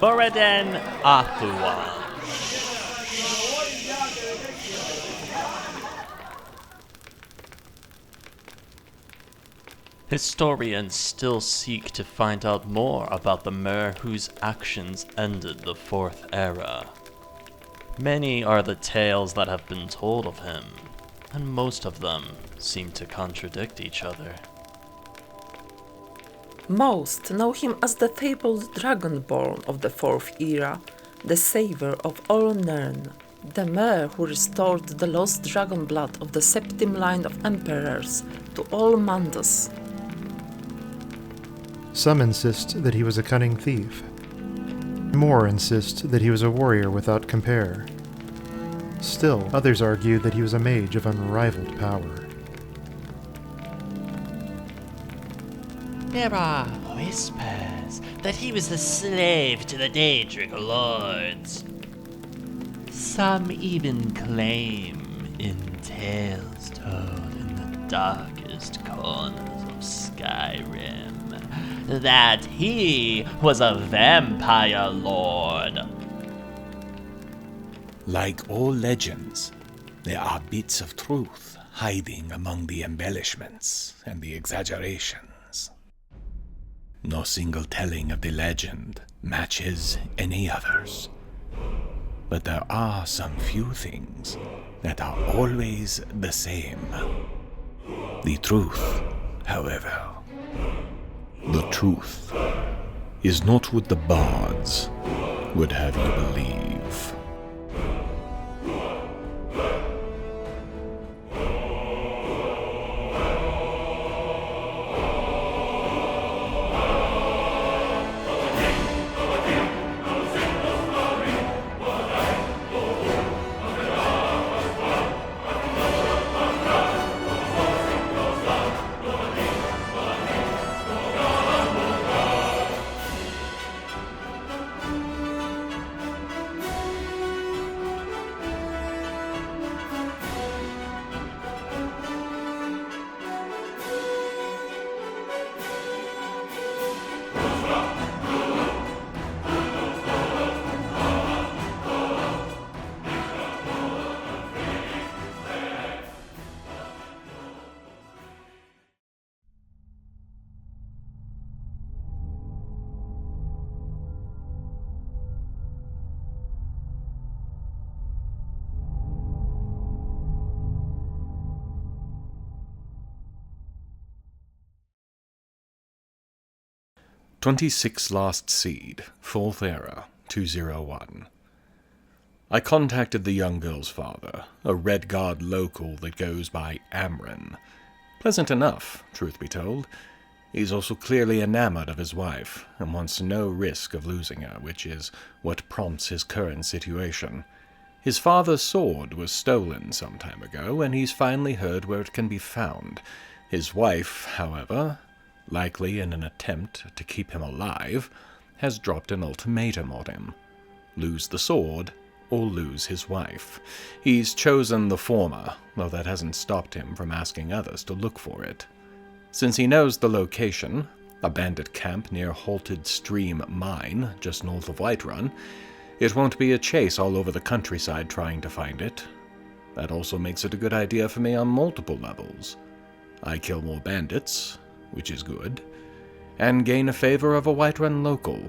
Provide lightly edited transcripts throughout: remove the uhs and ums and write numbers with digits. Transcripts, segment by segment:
Moriden Athluan. Historians still seek to find out more about the mer whose actions ended the Fourth Era. Many are the tales that have been told of him, and most of them seem to contradict each other. Most know him as the fabled Dragonborn of the Fourth Era, the savior of all Nirn, the mer who restored the lost dragon blood of the Septim line of emperors to all Mandus. Some insist that he was a cunning thief. More insist that he was a warrior without compare. Still, others argue that he was a mage of unrivaled power. There are whispers that he was the slave to the Daedric lords. Some even claim, in tales told in the darkest corners of Skyrim, that he was a vampire lord. Like all legends, there are bits of truth hiding among the embellishments and the exaggerations. No single telling of the legend matches any others. But there are some few things that are always the same. The truth, however, the truth is not what the bards would have you believe. "26 Last Seed, 4th Era, 201. I contacted the young girl's father, a Redguard local that goes by Amren. Pleasant enough, truth be told. He's also clearly enamored of his wife, and wants no risk of losing her, which is what prompts his current situation. His father's sword was stolen some time ago, and he's finally heard where it can be found. His wife, however, likely in an attempt to keep him alive, has dropped an ultimatum on him. Lose the sword, or lose his wife. He's chosen the former, though that hasn't stopped him from asking others to look for it. Since he knows the location, a bandit camp near Halted Stream Mine, just north of Whiterun, it won't be a chase all over the countryside trying to find it. That also makes it a good idea for me on multiple levels. I kill more bandits, which is good, and gain a favor of a Whiterun local,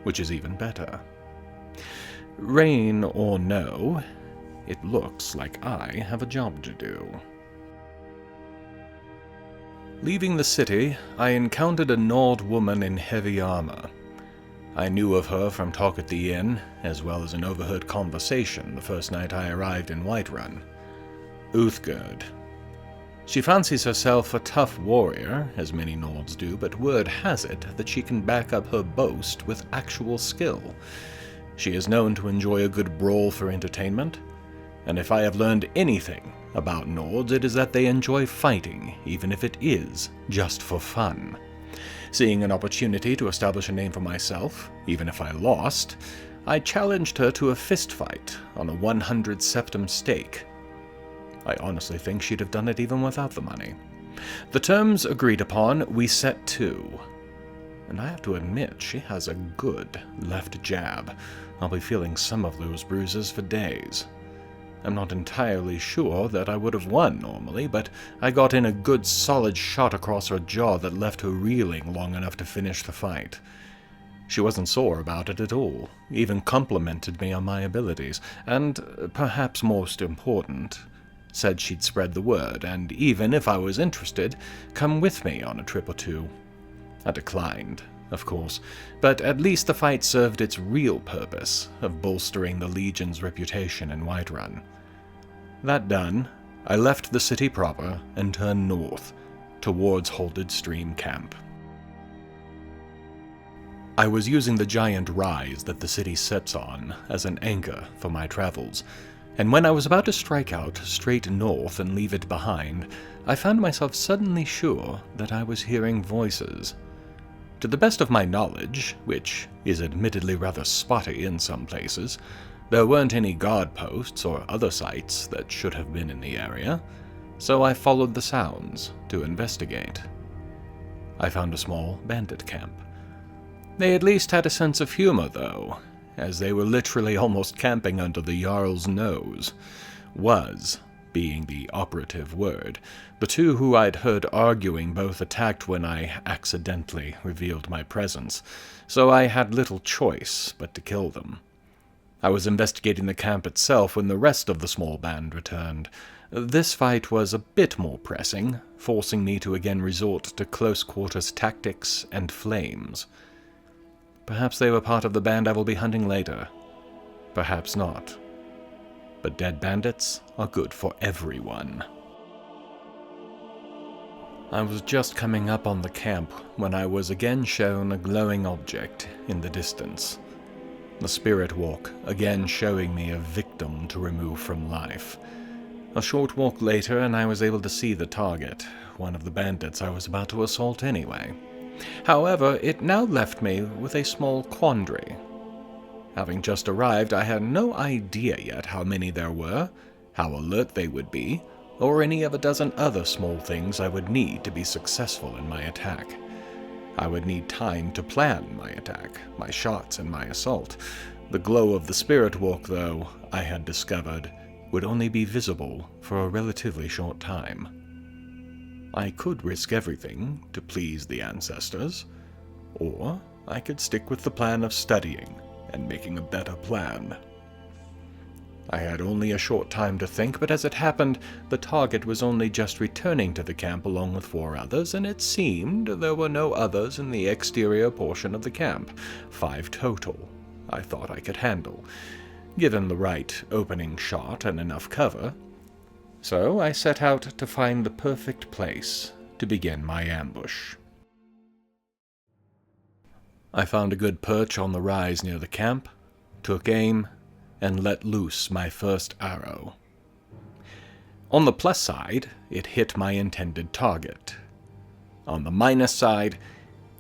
which is even better. Rain or no, it looks like I have a job to do. Leaving the city, I encountered a Nord woman in heavy armor. I knew of her from talk at the inn, as well as an overheard conversation the first night I arrived in Whiterun. Uthgerd. She fancies herself a tough warrior, as many Nords do, but word has it that she can back up her boast with actual skill. She is known to enjoy a good brawl for entertainment, and if I have learned anything about Nords, it is that they enjoy fighting, even if it is just for fun. Seeing an opportunity to establish a name for myself, even if I lost, I challenged her to a fistfight on a 100 septim stake. I honestly think she'd have done it even without the money. The terms agreed upon, we set to. and I have to admit she has a good left jab. I'll be feeling some of those bruises for days. I'm not entirely sure that I would have won normally, but I got in a good solid shot across her jaw that left her reeling long enough to finish the fight. She wasn't sore about it at all, even complimented me on my abilities, and, perhaps most important, said she'd spread the word, and even if I was interested, come with me on a trip or two. I declined, of course, but at least the fight served its real purpose of bolstering the Legion's reputation in Whiterun. That done, I left the city proper and turned north, towards Holded Stream Camp. I was using the giant rise that the city sits on as an anchor for my travels, and when I was about to strike out straight north and leave it behind, I found myself suddenly sure that I was hearing voices. To the best of my knowledge, which is admittedly rather spotty in some places, there weren't any guard posts or other sites that should have been in the area, so I followed the sounds to investigate. I found a small bandit camp. They at least had a sense of humor, though, as they were literally almost camping under the Jarl's nose. Was being the operative word. The two who I'd heard arguing both attacked when I accidentally revealed my presence, so I had little choice but to kill them. I was investigating the camp itself when the rest of the small band returned. This fight was a bit more pressing, forcing me to again resort to close-quarters tactics and flames. Perhaps they were part of the band I will be hunting later. Perhaps not. But dead bandits are good for everyone. I was just coming up on the camp when I was again shown a glowing object in the distance. The spirit walk again showing me a victim to remove from life. A short walk later and I was able to see the target, one of the bandits I was about to assault anyway. However, it now left me with a small quandary. Having just arrived, I had no idea yet how many there were, how alert they would be, or any of a dozen other small things I would need to be successful in my attack. I would need time to plan my attack, my shots, and my assault. The glow of the spirit walk, though, I had discovered, would only be visible for a relatively short time. I could risk everything to please the ancestors, or I could stick with the plan of studying and making a better plan. I had only a short time to think, but as it happened, the target was only just returning to the camp along with 4 others, and it seemed there were no others in the exterior portion of the camp. 5 total, I thought I could handle, given the right opening shot and enough cover. So I set out to find the perfect place to begin my ambush. I found a good perch on the rise near the camp, took aim, and let loose my first arrow. On the plus side, it hit my intended target. On the minus side,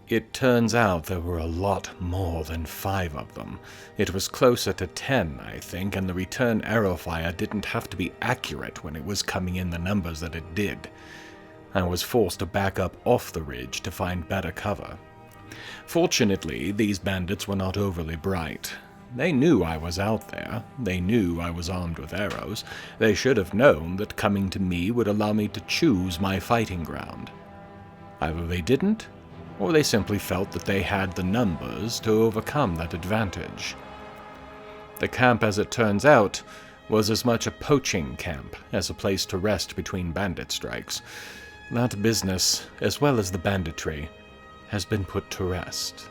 it turns out there were a lot more than 5 of them. It was closer to 10, I think, and the return arrow fire didn't have to be accurate when it was coming in the numbers that it did. I was forced to back up off the ridge to find better cover. Fortunately, these bandits were not overly bright. They knew I was out there. They knew I was armed with arrows. They should have known that coming to me would allow me to choose my fighting ground. Either they didn't, or they simply felt that they had the numbers to overcome that advantage. The camp, as it turns out, was as much a poaching camp as a place to rest between bandit strikes. That business, as well as the banditry, has been put to rest.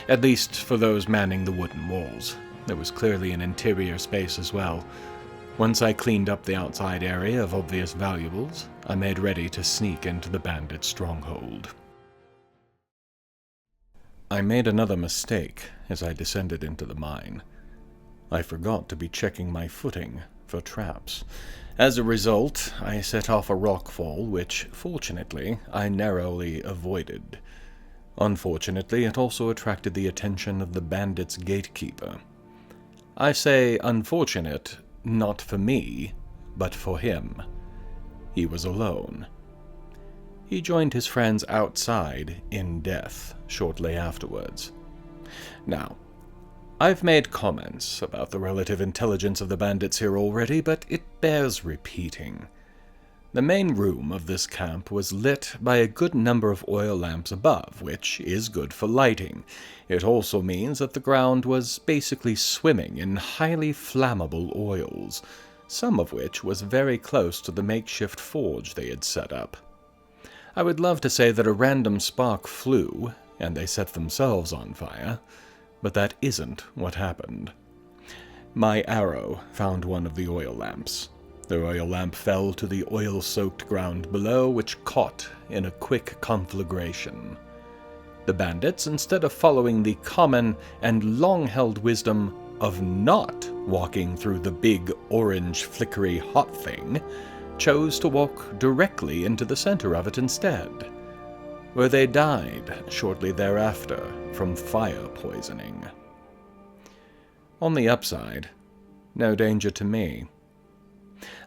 At least for those manning the wooden walls. There was clearly an interior space as well. Once I cleaned up the outside area of obvious valuables, I made ready to sneak into the bandit stronghold. I made another mistake as I descended into the mine. I forgot to be checking my footing for traps. As a result, I set off a rockfall which, fortunately, I narrowly avoided. Unfortunately, it also attracted the attention of the bandit's gatekeeper. I say unfortunate, not for me, but for him. He was alone. He joined his friends outside in death shortly afterwards. Now, I've made comments about the relative intelligence of the bandits here already, but it bears repeating. The main room of this camp was lit by a good number of oil lamps above, which is good for lighting. It also means that the ground was basically swimming in highly flammable oils, some of which was very close to the makeshift forge they had set up. I would love to say that a random spark flew, and they set themselves on fire, but that isn't what happened. My arrow found one of the oil lamps. The oil lamp fell to the oil-soaked ground below, which caught in a quick conflagration. The bandits, instead of following the common and long-held wisdom of not walking through the big, orange, flickery hot thing, chose to walk directly into the center of it instead, where they died shortly thereafter from fire poisoning. On the upside, no danger to me.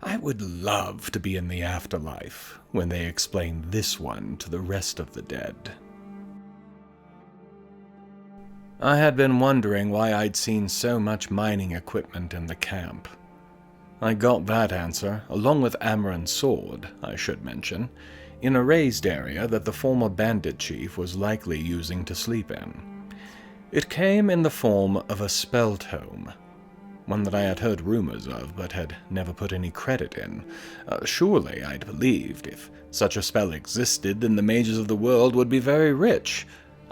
I would love to be in the afterlife when they explain this one to the rest of the dead. I had been wondering why I'd seen so much mining equipment in the camp. I got that answer, along with Amren's sword, I should mention, in a raised area that the former bandit chief was likely using to sleep in. It came in the form of a spell tome, one that I had heard rumors of but had never put any credit in. Surely, I'd believed, if such a spell existed, then the mages of the world would be very rich.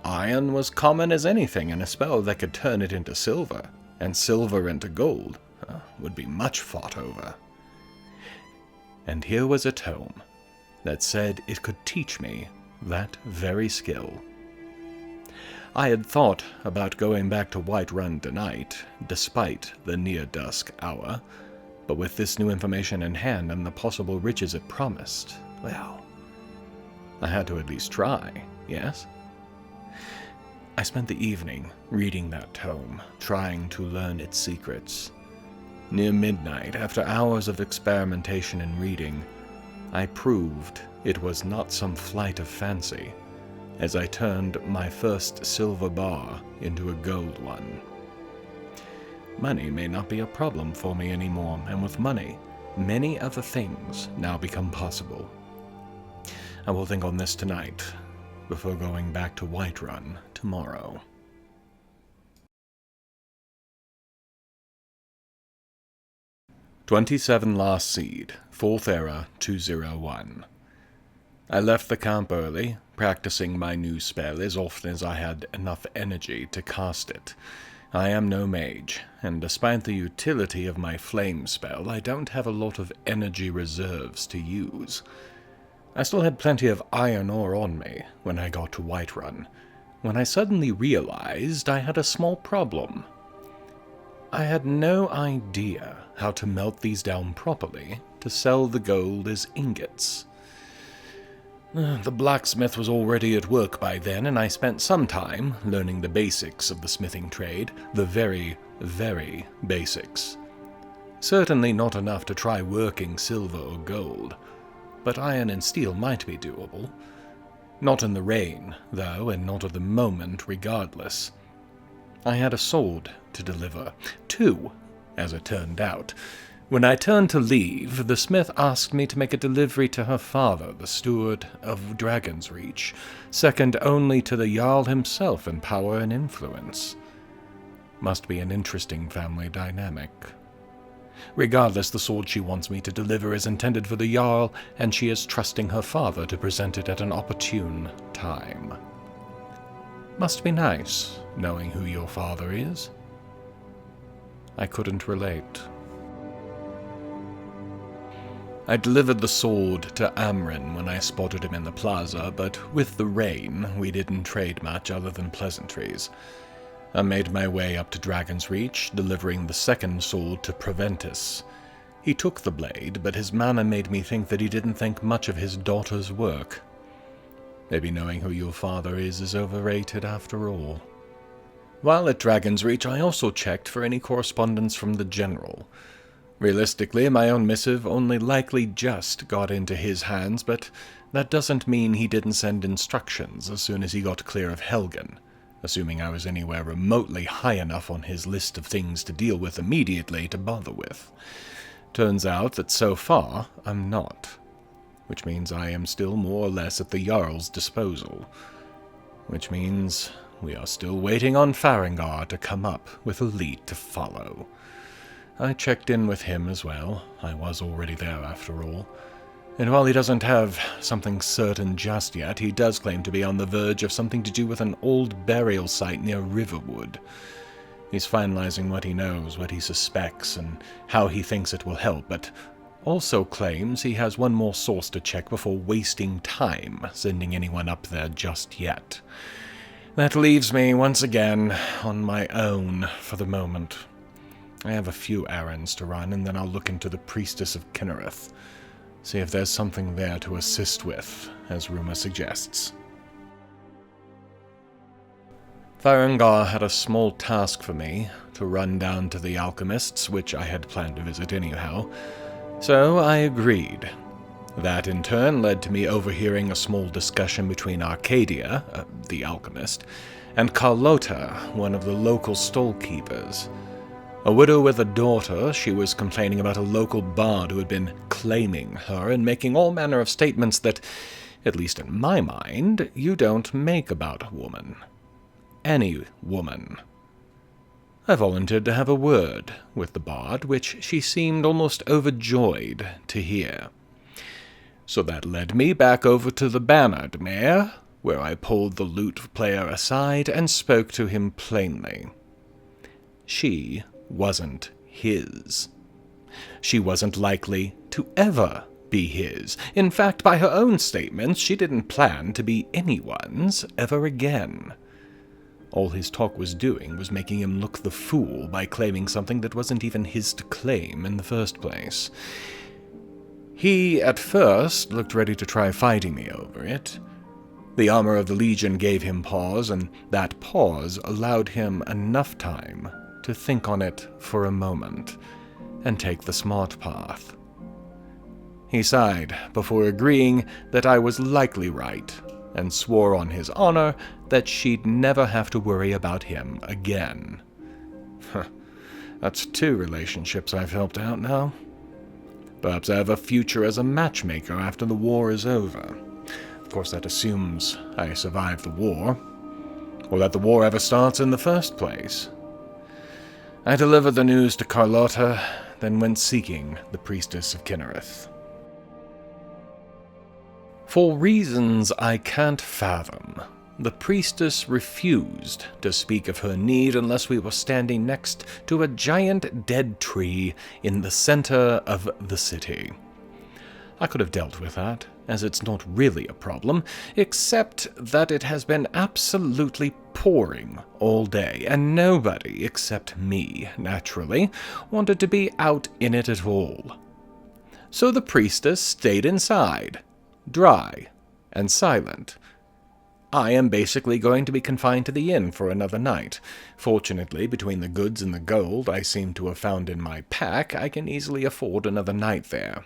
Iron was common as anything, and a spell that could turn it into silver, and silver into gold, would be much fought over. And here was a tome that said it could teach me that very skill. I had thought about going back to Whiterun tonight, despite the near-dusk hour, but with this new information in hand and the possible riches it promised, well, I had to at least try, yes? I spent the evening reading that tome, trying to learn its secrets. Near midnight, after hours of experimentation and reading, I proved it was not some flight of fancy, as I turned my first silver bar into a gold one. Money may not be a problem for me anymore, and with money, many other things now become possible. I will think on this tonight, before going back to Whiterun tomorrow. "27 Last Seed, 4th Era 201. I left the camp early, practicing my new spell as often as I had enough energy to cast it. I am no mage, and despite the utility of my flame spell, I don't have a lot of energy reserves to use. I still had plenty of iron ore on me when I got to Whiterun, when I suddenly realized I had a small problem. I had no idea how to melt these down properly to sell the gold as ingots. The blacksmith was already at work by then, and I spent some time learning the basics of the smithing trade, the very, very basics. Certainly not enough to try working silver or gold, but iron and steel might be doable. Not in the rain, though, and not at the moment regardless. I had a sword to deliver. 2, as it turned out. When I turned to leave, the smith asked me to make a delivery to her father, the steward of Dragon's Reach, second only to the Jarl himself in power and influence. Must be an interesting family dynamic. Regardless, the sword she wants me to deliver is intended for the Jarl, and she is trusting her father to present it at an opportune time. Must be nice, knowing who your father is. I couldn't relate. I delivered the sword to Amren when I spotted him in the plaza, but with the rain, we didn't trade much other than pleasantries. I made my way up to Dragon's Reach, delivering the second sword to Preventus. He took the blade, but his manner made me think that he didn't think much of his daughter's work. Maybe knowing who your father is overrated after all. While at Dragon's Reach, I also checked for any correspondence from the General. Realistically, my own missive only likely just got into his hands, but that doesn't mean he didn't send instructions as soon as he got clear of Helgen, assuming I was anywhere remotely high enough on his list of things to deal with immediately to bother with. Turns out that so far I'm not, which means I am still more or less at the Jarl's disposal, which means we are still waiting on Farengar to come up with a lead to follow. I checked in with him as well. I was already there after all. And while he doesn't have something certain just yet, he does claim to be on the verge of something to do with an old burial site near Riverwood. He's finalizing what he knows, what he suspects, and how he thinks it will help, but also claims he has one more source to check before wasting time sending anyone up there just yet. That leaves me, once again, on my own for the moment. I have a few errands to run, and then I'll look into the Priestess of Kinnereth. See if there's something there to assist with, as rumor suggests. Farengar had a small task for me, to run down to the alchemists, which I had planned to visit anyhow, so I agreed. That in turn led to me overhearing a small discussion between Arcadia, the alchemist, and Carlota, one of the local stall-keepers. A widow with a daughter, she was complaining about a local bard who had been claiming her and making all manner of statements that, at least in my mind, you don't make about a woman. Any woman. I volunteered to have a word with the bard, which she seemed almost overjoyed to hear. So that led me back over to the Bannered Mare, where I pulled the lute player aside and spoke to him plainly. She wasn't his. She wasn't likely to ever be his. In fact, by her own statements, she didn't plan to be anyone's ever again. All his talk was doing was making him look the fool by claiming something that wasn't even his to claim in the first place. He, at first, looked ready to try fighting me over it. The armor of the Legion gave him pause, and that pause allowed him enough time to think on it for a moment, and take the smart path. He sighed before agreeing that I was likely right, and swore on his honor that she'd never have to worry about him again. That's 2 relationships I've helped out now. Perhaps I have a future as a matchmaker after the war is over. Of course, that assumes I survive the war, or that the war ever starts in the first place. I delivered the news to Carlota, then went seeking the Priestess of Kinnereth. For reasons I can't fathom, the priestess refused to speak of her need unless we were standing next to a giant dead tree in the center of the city. I could have dealt with that, as it's not really a problem, except that it has been absolutely pouring all day, and nobody, except me, naturally, wanted to be out in it at all. So the priestess stayed inside, dry and silent. I am basically going to be confined to the inn for another night. Fortunately, between the goods and the gold I seem to have found in my pack, I can easily afford another night there.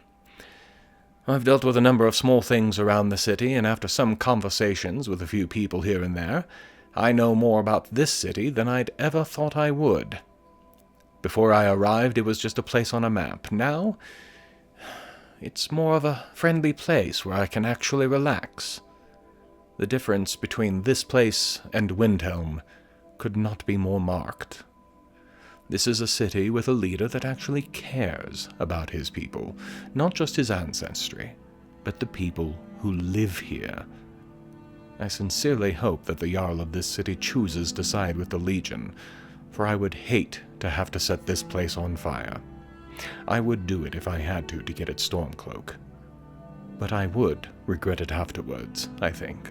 I've dealt with a number of small things around the city, and after some conversations with a few people here and there, I know more about this city than I'd ever thought I would. Before I arrived, it was just a place on a map. Now, it's more of a friendly place where I can actually relax. The difference between this place and Windhelm could not be more marked. This is a city with a leader that actually cares about his people, not just his ancestry, but the people who live here. I sincerely hope that the Jarl of this city chooses to side with the Legion, for I would hate to have to set this place on fire. I would do it if I had to get its Stormcloak. But I would regret it afterwards, I think.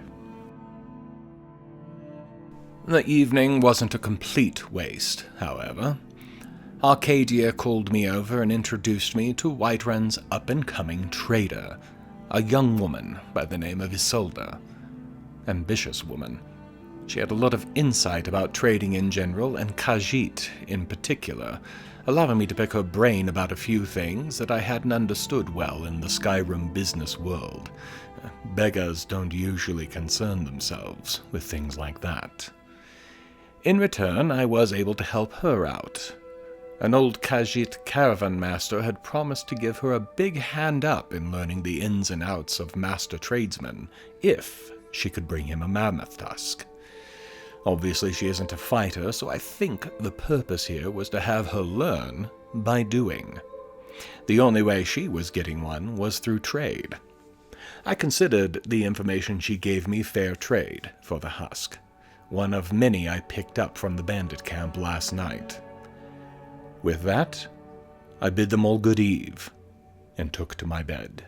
The evening wasn't a complete waste, however. Arcadia called me over and introduced me to Whiterun's up-and-coming trader, a young woman by the name of Isolde. Ambitious woman. She had a lot of insight about trading in general, and Khajiit in particular, allowing me to pick her brain about a few things that I hadn't understood well in the Skyrim business world. Beggars don't usually concern themselves with things like that. In return, I was able to help her out. An old Khajiit caravan master had promised to give her a big hand up in learning the ins and outs of master tradesmen, if she could bring him a mammoth tusk. Obviously, she isn't a fighter, so I think the purpose here was to have her learn by doing. The only way she was getting one was through trade. I considered the information she gave me fair trade for the husk, one of many I picked up from the bandit camp last night. With that, I bid them all good eve, and took to my bed.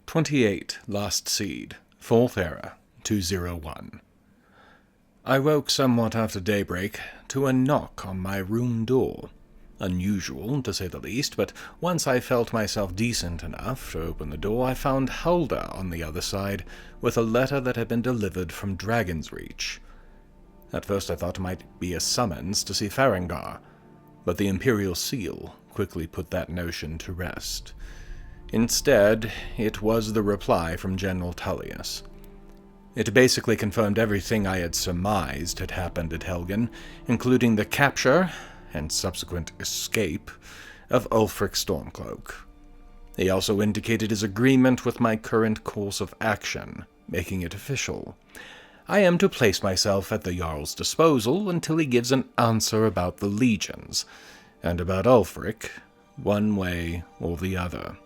28 Lost Seed, 4th Era, 201. I woke somewhat after daybreak to a knock on my room door. Unusual, to say the least, but once I felt myself decent enough to open the door, I found Hulda on the other side with a letter that had been delivered from Dragon's Reach. At first I thought it might be a summons to see Farengar, but the Imperial Seal quickly put that notion to rest. Instead, it was the reply from General Tullius. It basically confirmed everything I had surmised had happened at Helgen, including the capture and subsequent escape of Ulfric Stormcloak. He also indicated his agreement with my current course of action, making it official. I am to place myself at the Jarl's disposal until he gives an answer about the legions, and about Ulfric, one way or the other.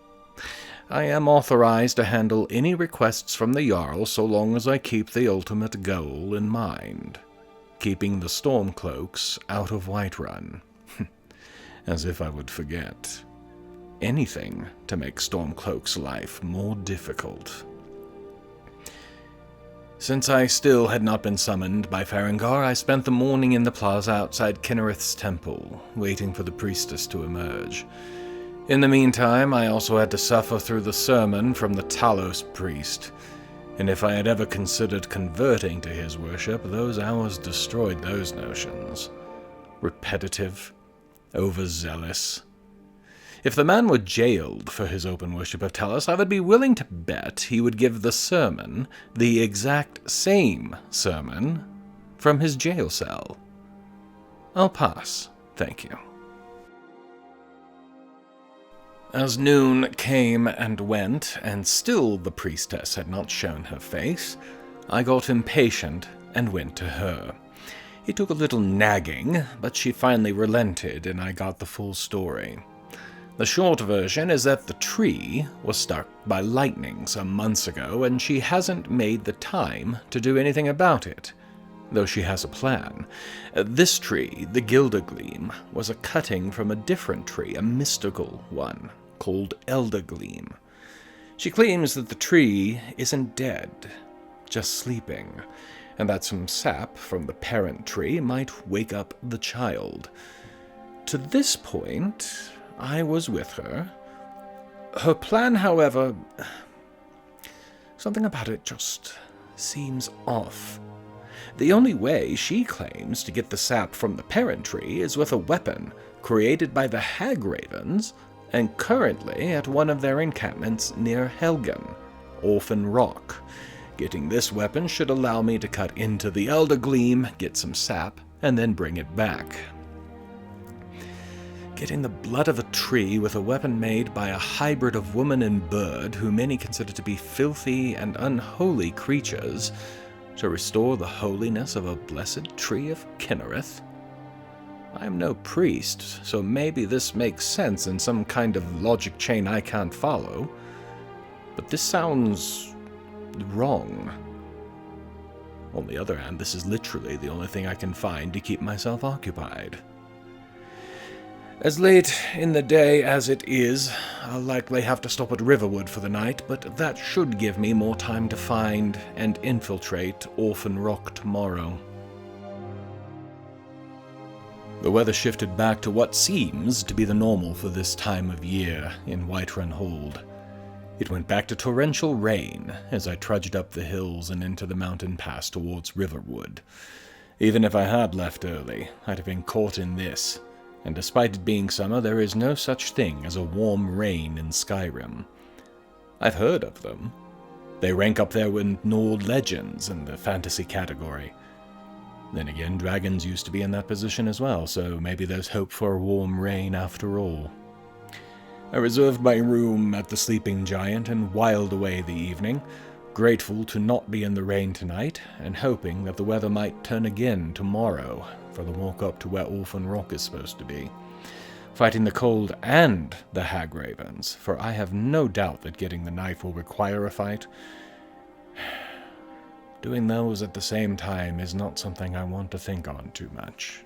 I am authorized to handle any requests from the Jarl so long as I keep the ultimate goal in mind, keeping the Stormcloaks out of Whiterun. As if I would forget. Anything to make Stormcloak's life more difficult. Since I still had not been summoned by Farengar, I spent the morning in the plaza outside Kinnereth's temple, waiting for the priestess to emerge. In the meantime, I also had to suffer through the sermon from the Talos priest, and if I had ever considered converting to his worship, those hours destroyed those notions. Repetitive, overzealous. If the man were jailed for his open worship of Talos, I would be willing to bet he would give the sermon the exact same sermon from his jail cell. I'll pass, thank you. As noon came and went, and still the priestess had not shown her face, I got impatient and went to her. It took a little nagging, but she finally relented, and I got the full story. The short version is that the tree was struck by lightning some months ago, and she hasn't made the time to do anything about it, though she has a plan. This tree, the Gildegleam, was a cutting from a different tree, a mystical one, called Eldergleam. She claims that the tree isn't dead, just sleeping, and that some sap from the parent tree might wake up the child. To this point, I was with her. Her plan, however, something about it just seems off. The only way she claims to get the sap from the parent tree is with a weapon created by the Hag Ravens and currently at one of their encampments near Helgen, Orphan Rock. Getting this weapon should allow me to cut into the Eldergleam, get some sap, and then bring it back. Getting the blood of a tree with a weapon made by a hybrid of woman and bird, who many consider to be filthy and unholy creatures, to restore the holiness of a blessed tree of Kinnereth? I am no priest, so maybe this makes sense in some kind of logic chain I can't follow, but this sounds wrong. On the other hand, this is literally the only thing I can find to keep myself occupied. As late in the day as it is, I'll likely have to stop at Riverwood for the night, but that should give me more time to find and infiltrate Orphan Rock tomorrow. The weather shifted back to what seems to be the normal for this time of year in Whiterun Hold. It went back to torrential rain as I trudged up the hills and into the mountain pass towards Riverwood. Even if I had left early, I'd have been caught in this, and despite it being summer, there is no such thing as a warm rain in Skyrim. I've heard of them. They rank up there with Nord legends in the fantasy category. Then again, dragons used to be in that position as well, so maybe there's hope for a warm rain after all. I reserved my room at the Sleeping Giant and whiled away the evening, grateful to not be in the rain tonight, and hoping that the weather might turn again tomorrow for the walk up to where Orphan Rock is supposed to be. Fighting the cold and the hag ravens, for I have no doubt that getting the knife will require a fight. Doing those at the same time is not something I want to think on too much.